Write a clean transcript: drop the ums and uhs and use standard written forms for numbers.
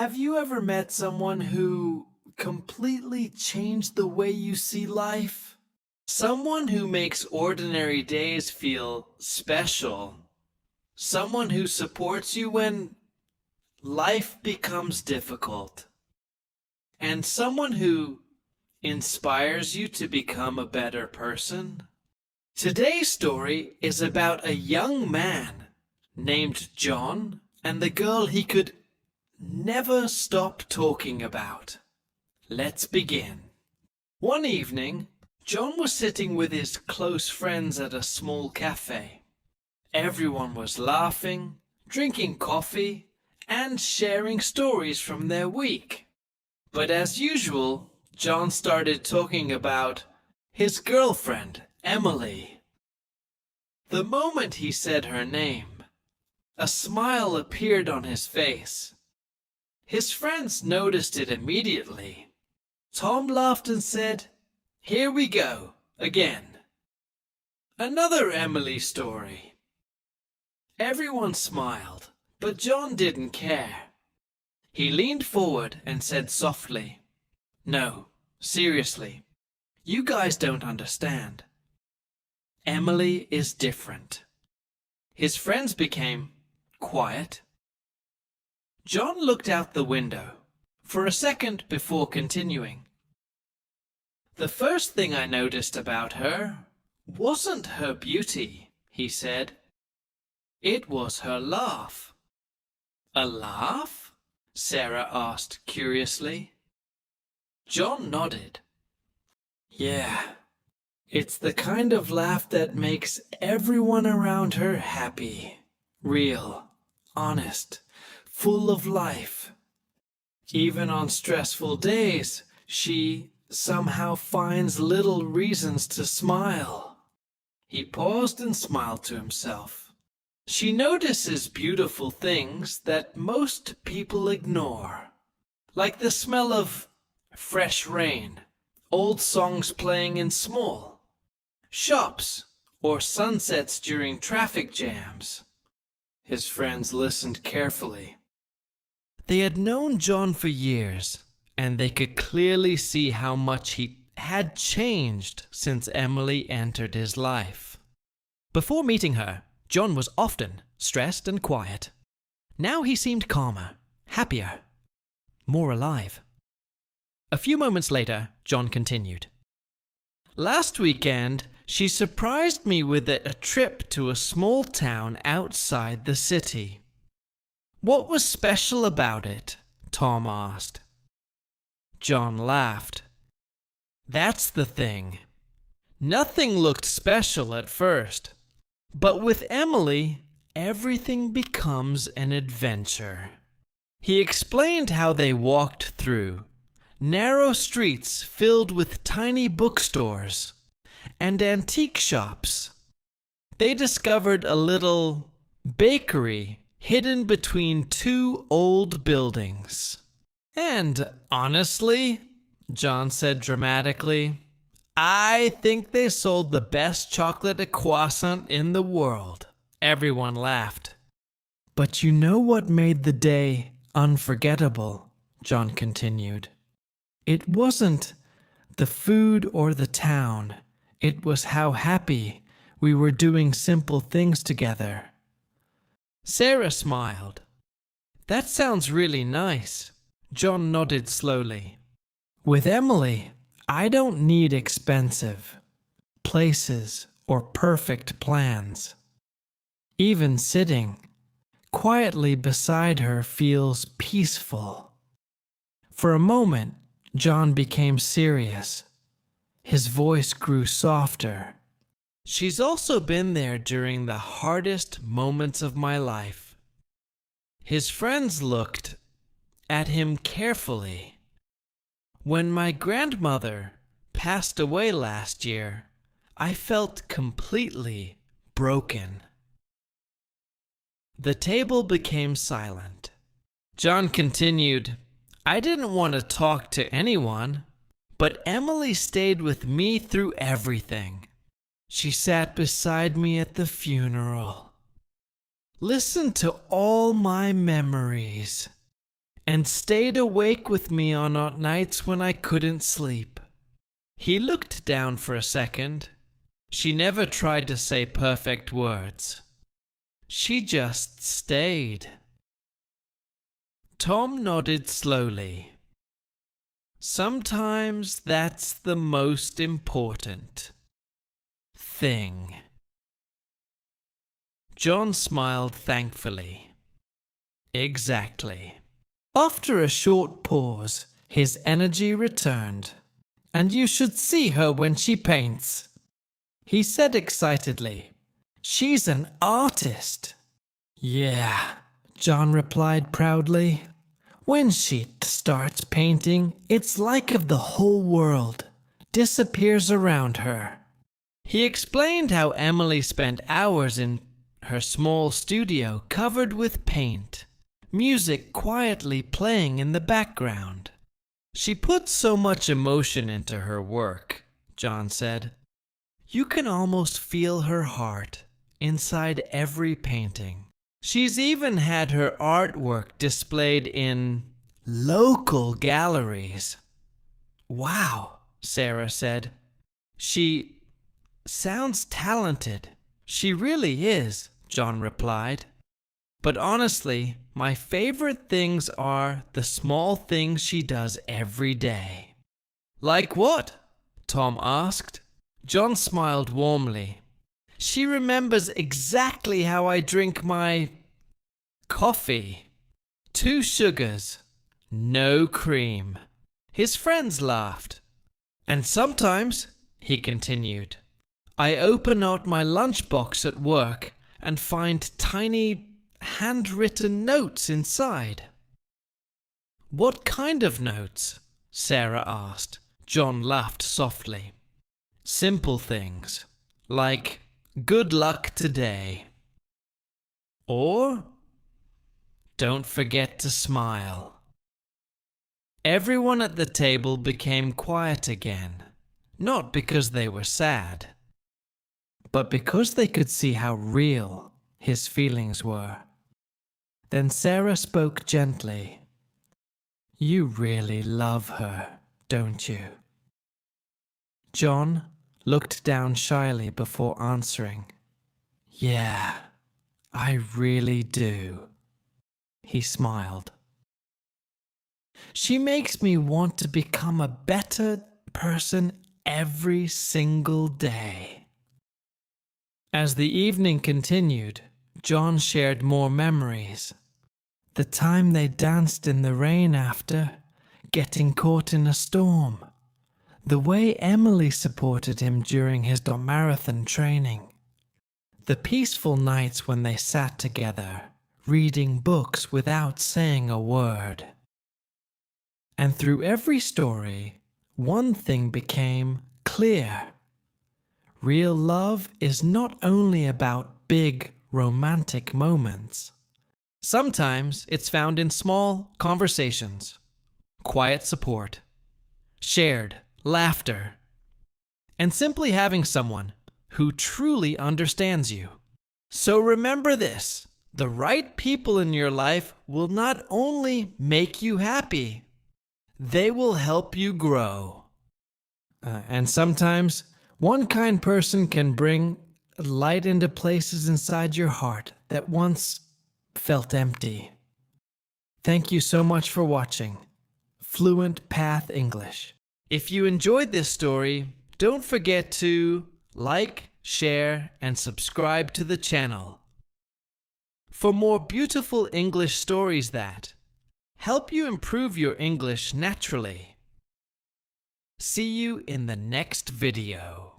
Have you ever met someone who completely changed the way you see life? Someone who makes ordinary days feel special. Someone who supports you when life becomes difficult. And someone who inspires you to become a better person. Today's story is about a young man named John and the girl he could never stop talking about. Let's begin. One evening, John was sitting with his close friends at a small cafe. Everyone was laughing, drinking coffee, and sharing stories from their week. But as usual, John started talking about his girlfriend, Emily. The moment he said her name, a smile appeared on his face. His friends noticed it immediately. Tom laughed and said, "Here we go, again. Another Emily story." Everyone smiled, but John didn't care. He leaned forward and said softly, "No, seriously, you guys don't understand. Emily is different." His friends became quiet. John looked out the window for a second before continuing. "The first thing I noticed about her wasn't her beauty," he said. "It was her laugh." "A laugh?" Sarah asked curiously. John nodded. "Yeah, it's the kind of laugh that makes everyone around her happy, real, honest, full of life. Even on stressful days, she somehow finds little reasons to smile." He paused and smiled to himself. "She notices beautiful things that most people ignore, like the smell of fresh rain, old songs playing in small shops, or sunsets during traffic jams." His friends listened carefully. They had known John for years, and they could clearly see how much he had changed since Emily entered his life. Before meeting her, John was often stressed and quiet. Now he seemed calmer, happier, more alive. A few moments later, John continued. "Last weekend, she surprised me with a trip to a small town outside the city." "What was special about it?" Tom asked. John laughed. "That's the thing. Nothing looked special at first, but with Emily, everything becomes an adventure." He explained how they walked through narrow streets filled with tiny bookstores and antique shops. They discovered a little bakery hidden between two old buildings. "And honestly," John said dramatically, "I think they sold the best chocolate croissant in the world." Everyone laughed. "But you know what made the day unforgettable?" John continued. "It wasn't the food or the town. It was how happy we were doing simple things together." Sarah smiled. "That sounds really nice." John nodded slowly. "With Emily, I don't need expensive places or perfect plans. Even sitting quietly beside her feels peaceful." For a moment, John became serious. His voice grew softer. "She's also been there during the hardest moments of my life." His friends looked at him carefully. "When my grandmother passed away last year, I felt completely broken." The table became silent. John continued, "I didn't want to talk to anyone, but Emily stayed with me through everything. She sat beside me at the funeral, listened to all my memories, and stayed awake with me on nights when I couldn't sleep. He looked down for a second. She never tried to say perfect words. She just stayed. Tom nodded slowly. Sometimes that's the most important thing. John smiled thankfully. Exactly. After a short pause, his energy returned. And you should see her when she paints, he said excitedly. She's an artist. Yeah, John replied proudly. When she starts painting, it's like if the whole world disappears around her. He explained how Emily spent hours in her small studio covered with paint, music quietly playing in the background. She puts so much emotion into her work, John said. You can almost feel her heart inside every painting. She's even had her artwork displayed in local galleries. Wow, Sarah said. She sounds talented. She really is, John replied. But honestly, my favorite things are the small things she does every day. Like what? Tom asked. John smiled warmly. She remembers exactly how I drink my coffee. 2 sugars, no cream. His friends laughed. And sometimes, he continued, I open out my lunchbox at work and find tiny handwritten notes inside. What kind of notes? Sarah asked. John laughed softly. Simple things, like good luck today. Or don't forget to smile. Everyone at the table became quiet again, not because they were sad, but because they could see how real his feelings were. Then Sarah spoke gently. You really love her, don't you? John looked down shyly before answering. Yeah, I really do. He smiled. She makes me want to become a better person every single day. As the evening continued, John shared more memories. The time they danced in the rain after getting caught in a storm. The way Emily supported him during his marathon training. The peaceful nights when they sat together, reading books without saying a word. And through every story, one thing became clear. Real love is not only about big romantic moments. Sometimes it's found in small conversations, quiet support, shared laughter, and simply having someone who truly understands you. So remember this, the right people in your life will not only make you happy, they will help you grow. And sometimes one kind person can bring light into places inside your heart that once felt empty. Thank you so much for watching Fluent Path English. If you enjoyed this story, don't forget to like, share, and subscribe to the channel for more beautiful English stories that help you improve your English naturally. See you in the next video.